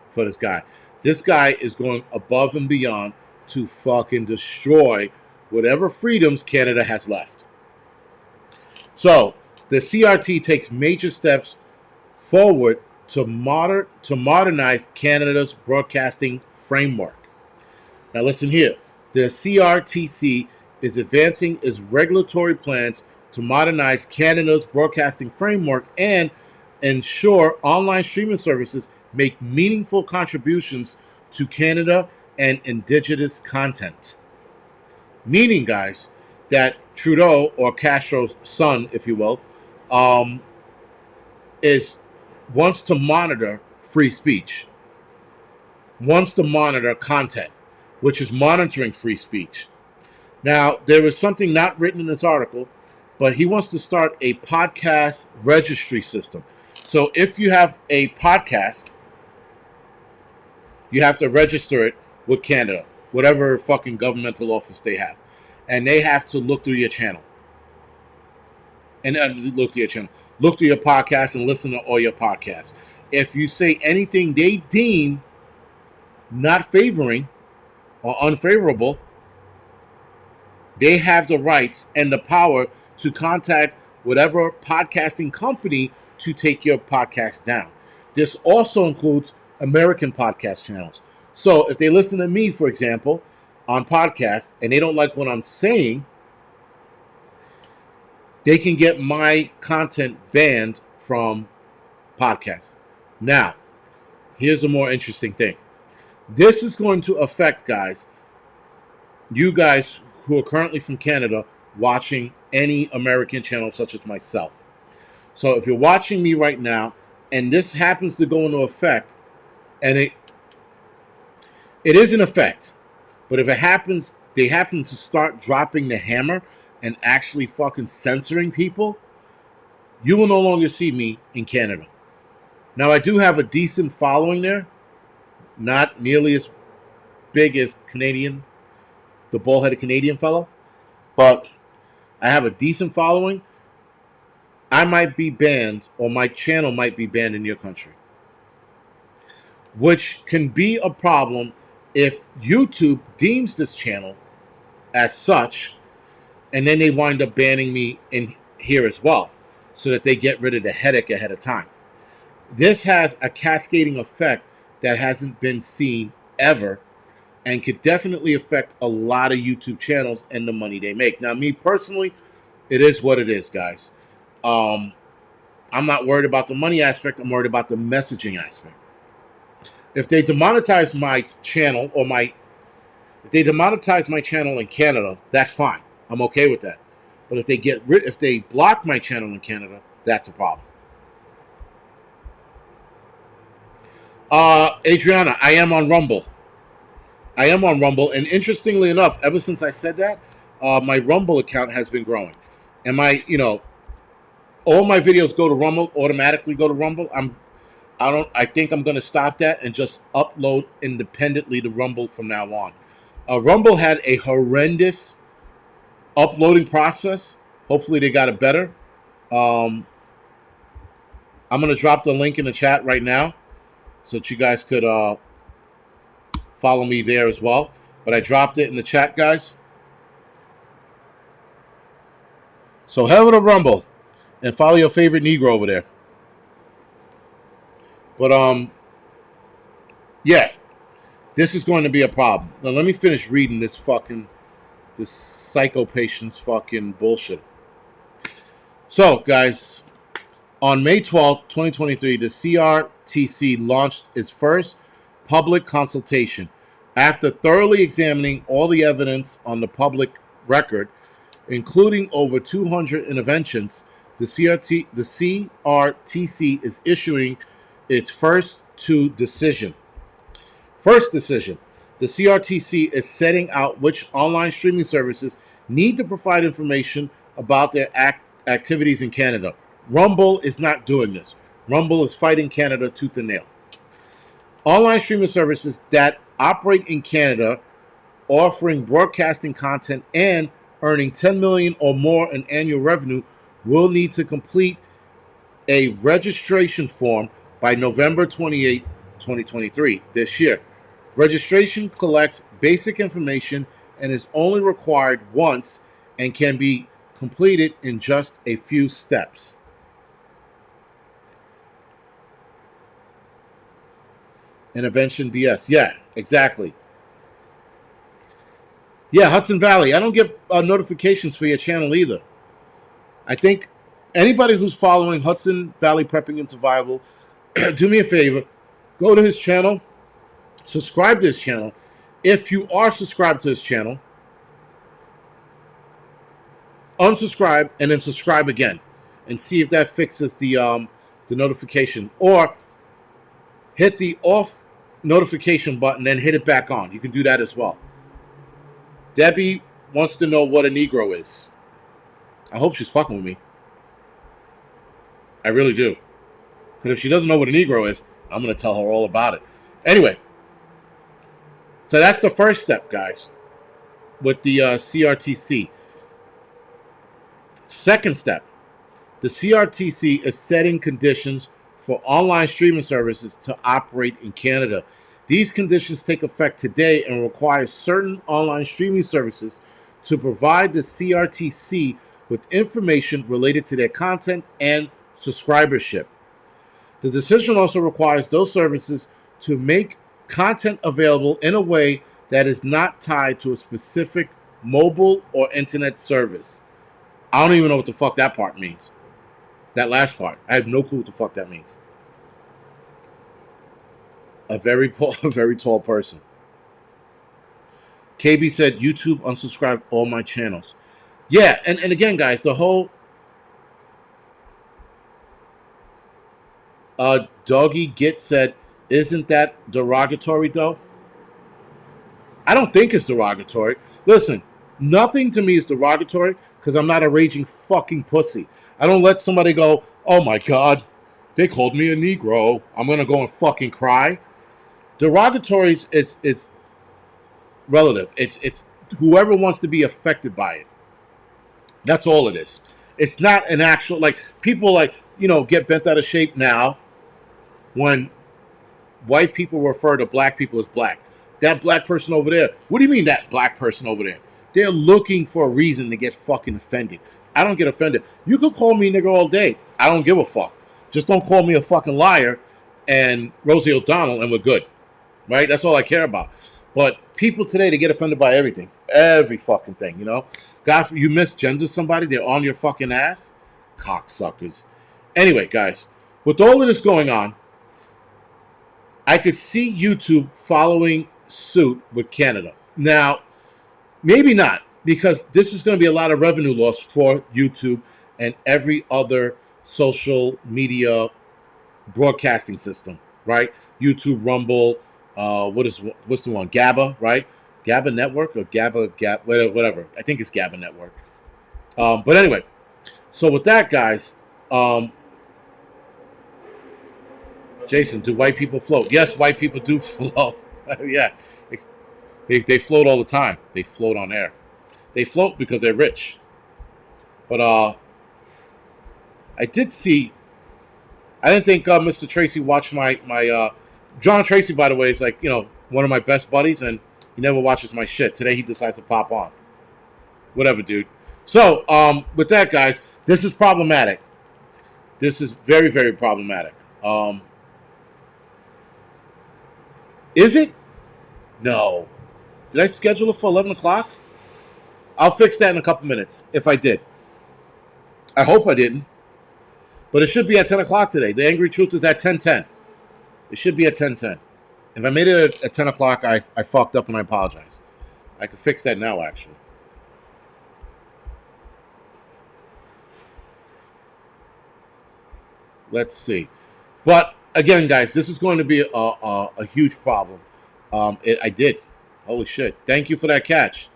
for this guy. This guy is going above and beyond to fucking destroy whatever freedoms Canada has left. So, the CRT takes major steps forward to modernize Canada's broadcasting framework. Now listen here. The CRTC is advancing its regulatory plans to modernize Canada's broadcasting framework and ensure online streaming services make meaningful contributions to Canada and Indigenous content. Meaning, guys, that Trudeau, or Castro's son, if you will, wants to monitor free speech, wants to monitor content, which is monitoring free speech. Now, there is something not written in this article, but he wants to start a podcast registry system. So if you have a podcast, you have to register it with Canada, whatever fucking governmental office they have. And they have to look through your channel. And look through your podcast and listen to all your podcasts. If you say anything they deem not favoring or unfavorable, they have the rights and the power to contact whatever podcasting company to take your podcast down. This also includes American podcast channels. So if they listen to me, for example, on podcasts, and they don't like what I'm saying, they can get my content banned from podcasts. Now, here's a more interesting thing. This is going to affect, guys, you guys who are currently from Canada watching any American channel such as myself. So if you're watching me right now and this happens to go into effect, and it is in effect, but if it happens, they happen to start dropping the hammer and actually fucking censoring people, you will no longer see me in Canada. Now, I do have a decent following there. Not nearly as big as Canadian, the bald-headed Canadian fellow, but I have a decent following. I might be banned, or my channel might be banned in your country, which can be a problem if YouTube deems this channel as such, and then they wind up banning me in here as well, so that they get rid of the headache ahead of time. This has a cascading effect that hasn't been seen ever, and could definitely affect a lot of YouTube channels and the money they make. Now, me personally, it is what it is, guys. I'm not worried about the money aspect. I'm worried about the messaging aspect. If they demonetize my channel, if they demonetize my channel in Canada, that's fine. I'm okay with that. But if they block my channel in Canada, that's a problem. Adriana, I am on Rumble. And interestingly enough, ever since I said that, my Rumble account has been growing. And all my videos go to Rumble, automatically go to Rumble. I think I'm going to stop that and just upload independently to Rumble from now on. Rumble had a horrendous uploading process. Hopefully they got it better. I'm going to drop the link in the chat right now so that you guys could follow me there as well. But I dropped it in the chat, guys. So head over to Rumble and follow your favorite Negro over there. But yeah, this is going to be a problem. Now let me finish reading this psycho patient's fucking bullshit. So, guys, on May 12th, 2023, the CRTC launched its first public consultation. After thoroughly examining all the evidence on the public record, including over 200 interventions, the CRTC is issuing its decision. First decision. The CRTC is setting out which online streaming services need to provide information about their activities in Canada. Rumble is not doing this. Rumble is fighting Canada tooth and nail. Online streaming services that operate in Canada, offering broadcasting content and earning $10 million or more in annual revenue, will need to complete a registration form by November 28, 2023, this year. Registration collects basic information and is only required once and can be completed in just a few steps. Intervention BS. Yeah, exactly. Yeah, Hudson Valley. I don't get notifications for your channel either. I think anybody who's following Hudson Valley Prepping and Survival, do me a favor. Go to his channel. Subscribe to his channel. If you are subscribed to his channel, unsubscribe and then subscribe again and see if that fixes the notification. Or hit the off notification button and hit it back on. You can do that as well. Debbie wants to know what a Negro is. I hope she's fucking with me. I really do. Because if she doesn't know what a Negro is, I'm going to tell her all about it. Anyway, so that's the first step, guys, with the CRTC. Second step, the CRTC is setting conditions for online streaming services to operate in Canada. These conditions take effect today and require certain online streaming services to provide the CRTC with information related to their content and subscribership. The decision also requires those services to make content available in a way that is not tied to a specific mobile or internet service. I don't even know what the fuck that part means. That last part. I have no clue what the fuck that means. A very tall person. KB said, YouTube unsubscribed all my channels. Yeah, and again, guys, the whole Doggy Git said, isn't that derogatory, though? I don't think it's derogatory. Listen, nothing to me is derogatory because I'm not a raging fucking pussy. I don't let somebody go, oh my God, they called me a Negro. I'm going to go and fucking cry. Derogatory is relative. It's whoever wants to be affected by it. That's all it is. It's not an actual, like, people like, get bent out of shape now when white people refer to black people as black. That black person over there. What do you mean that black person over there? They're looking for a reason to get fucking offended. I don't get offended. You could call me nigger all day. I don't give a fuck. Just don't call me a fucking liar and Rosie O'Donnell and we're good. Right? That's all I care about. But people today, they get offended by everything. Every fucking thing, God, you misgender somebody, they're on your fucking ass. Cocksuckers. Anyway, guys, with all of this going on, I could see YouTube following suit with Canada. Now, maybe not, because this is going to be a lot of revenue loss for YouTube and every other social media broadcasting system, right? YouTube, Rumble, what's the one? GABA, right? GABA Network or GABA, whatever. I think it's GABA Network. But anyway, so with that, guys, Jason, do white people float? Yes, white people do float. Yeah, they float all the time. They float on air. They float because they're rich. But I did see. I didn't think Mr. Tracy watched my John Tracy, by the way, is like one of my best buddies, and he never watches my shit. Today he decides to pop on. Whatever, dude. So with that, guys, this is problematic. This is very, very problematic. Is it? No. Did I schedule it for 11 o'clock? I'll fix that in a couple minutes, if I did. I hope I didn't. But it should be at 10 o'clock today. The Angry Truth is at 10:10. It should be at 10:10. If I made it at 10 o'clock, I fucked up and I apologize. I could fix that now, actually. Let's see. But again, guys, this is going to be a huge problem. I did. Holy shit. Thank you for that catch.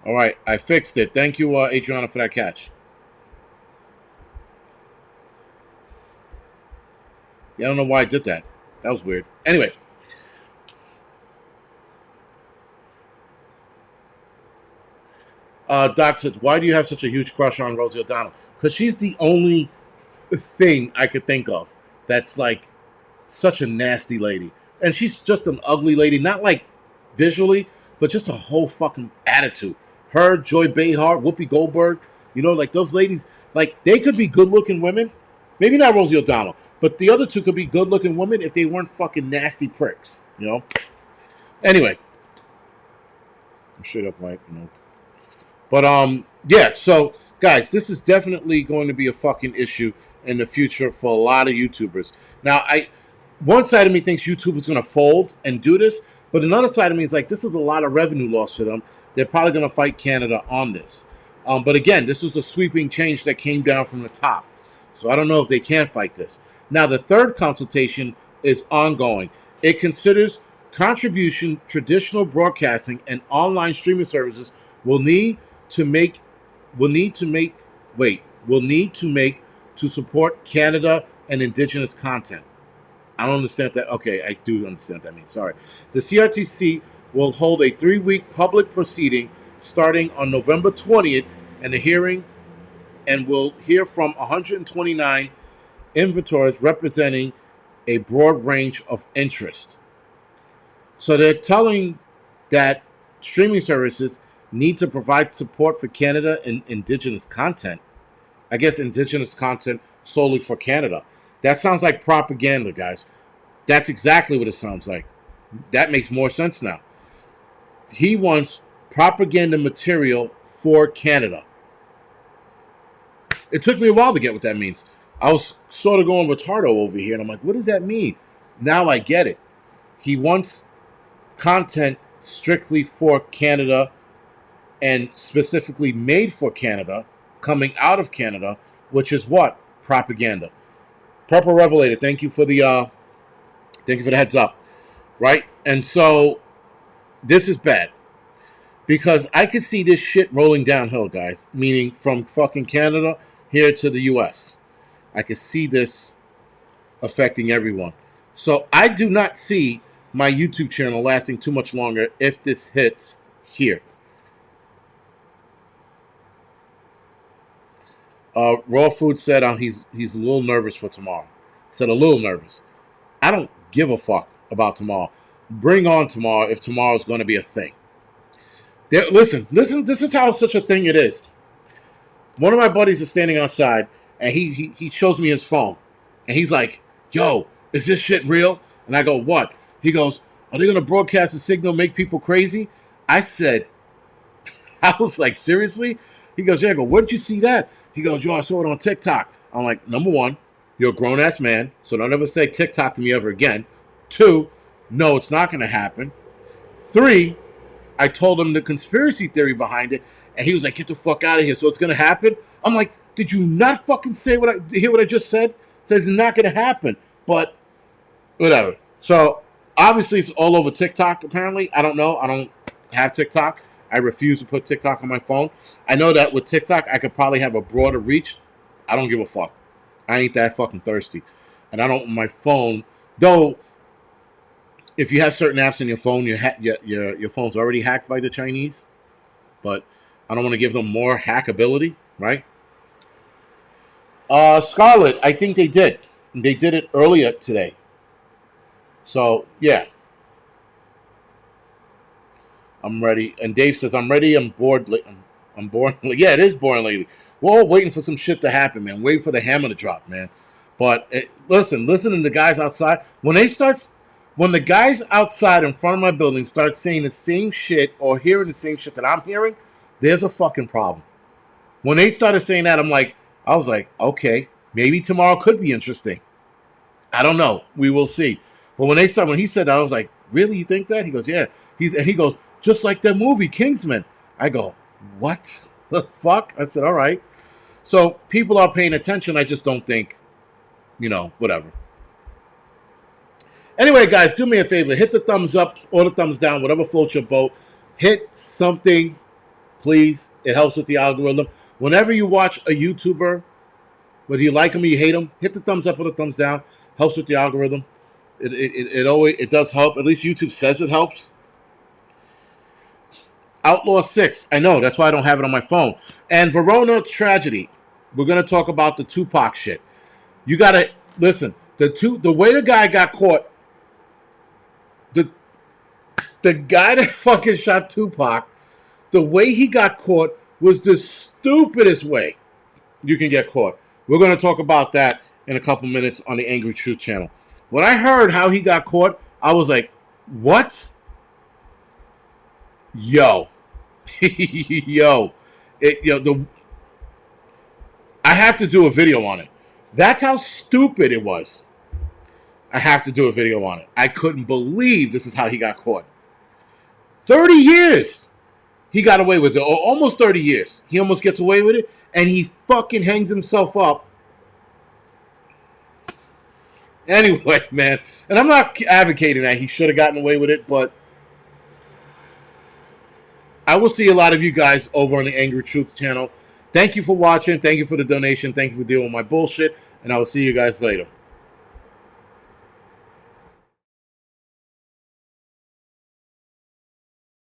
All right, I fixed it. Thank you, Adriana, for that catch. Yeah, I don't know why I did that. That was weird. Anyway, Doc says, why do you have such a huge crush on Rosie O'Donnell? Because she's the only thing I could think of that's like such a nasty lady. And she's just an ugly lady, not like visually, but just a whole fucking attitude. Her, Joy Behar, Whoopi Goldberg, like those ladies, like they could be good looking women. Maybe not Rosie O'Donnell, but the other two could be good looking women if they weren't fucking nasty pricks. Anyway, I'm straight up white. But yeah, so guys, this is definitely going to be a fucking issue in the future for a lot of YouTubers. Now, one side of me thinks YouTube is going to fold and do this, but another side of me is like, this is a lot of revenue loss for them. They're probably going to fight Canada on this. But again, this was a sweeping change that came down from the top. So I don't know if they can fight this. Now, the third consultation is ongoing. It considers contribution, traditional broadcasting, and online streaming services will need to make to support Canada and Indigenous content. I don't understand that. Okay, I do understand what that means. Sorry. The CRTC will hold a 3-week public proceeding starting on November 20th, and will hear from 129 inventories representing a broad range of interest. So they're telling that streaming services need to provide support for Canada and Indigenous content. I guess Indigenous content solely for Canada. That sounds like propaganda, guys. That's exactly what it sounds like. That makes more sense now. He wants propaganda material for Canada. It took me a while to get what that means. I was sort of going retardo over here, and I'm like, what does that mean? Now I get it. He wants content strictly for Canada and specifically made for Canada, coming out of Canada, which is what? Propaganda. Prepper Revelator, thank you for the heads up. Right? And so this is bad. Because I could see this shit rolling downhill, guys. Meaning from fucking Canada here to the US. I could see this affecting everyone. So I do not see my YouTube channel lasting too much longer if this hits here. Raw Food said he's a little nervous for tomorrow. Said a little nervous. I don't give a fuck about tomorrow. Bring on tomorrow if tomorrow's going to be a thing. Listen. This is how such a thing it is. One of my buddies is standing outside, and he shows me his phone, and he's like, "Yo, is this shit real?" And I go, "What?" He goes, "Are they going to broadcast a signal, make people crazy?" I said, I was like, seriously? He goes, "Yeah." I go, "Where did you see that?" He goes, "Yo, I saw it on TikTok." I'm like, number one, you're a grown-ass man, so don't ever say TikTok to me ever again. 2, no, it's not going to happen. 3, I told him the conspiracy theory behind it, and he was like, "Get the fuck out of here." So it's going to happen? I'm like, did you not fucking hear what I just said? It says it's not going to happen, but whatever. So obviously it's all over TikTok, apparently. I don't know. I don't have TikTok. I refuse to put TikTok on my phone. I know that with TikTok, I could probably have a broader reach. I don't give a fuck. I ain't that fucking thirsty. And I don't, my phone, though, if you have certain apps in your phone, your phone's already hacked by the Chinese. But I don't want to give them more hackability, right? Scarlet, I think they did. They did it earlier today. So, yeah. I'm ready. And Dave says, "I'm ready. I'm bored. I'm bored." Yeah, it is boring lately. We're all waiting for some shit to happen, man. Waiting for the hammer to drop, man. But listen to the guys outside. When the guys outside in front of my building start saying the same shit or hearing the same shit that I'm hearing, there's a fucking problem. When they started saying that, I was like, okay, maybe tomorrow could be interesting. I don't know. We will see. But when he said that, I was like, really? You think that? He goes, yeah. He goes, just like that movie, Kingsman. I go, what the fuck? I said, all right. So people are paying attention. I just don't think, whatever. Anyway, guys, do me a favor. Hit the thumbs up or the thumbs down, whatever floats your boat. Hit something, please. It helps with the algorithm. Whenever you watch a YouTuber, whether you like them or you hate them, hit the thumbs up or the thumbs down. Helps with the algorithm. It always does help. At least YouTube says it helps. Outlaw 6. I know. That's why I don't have it on my phone. And Verona Tragedy. We're going to talk about the Tupac shit. You got to listen. The way the guy got caught, the guy that fucking shot Tupac, the way he got caught was the stupidest way you can get caught. We're going to talk about that in a couple minutes on the Angry Truth channel. When I heard how he got caught, I was like, what? Yo. I have to do a video on it. That's how stupid it was. I have to do a video on it. I couldn't believe this is how he got caught. 30 years he got away with it. Or almost 30 years. He almost gets away with it. And he fucking hangs himself up. Anyway, man. And I'm not advocating that he should have gotten away with it. But I will see a lot of you guys over on the Angry Truth channel. Thank you for watching. Thank you for the donation. Thank you for dealing with my bullshit. And I will see you guys later.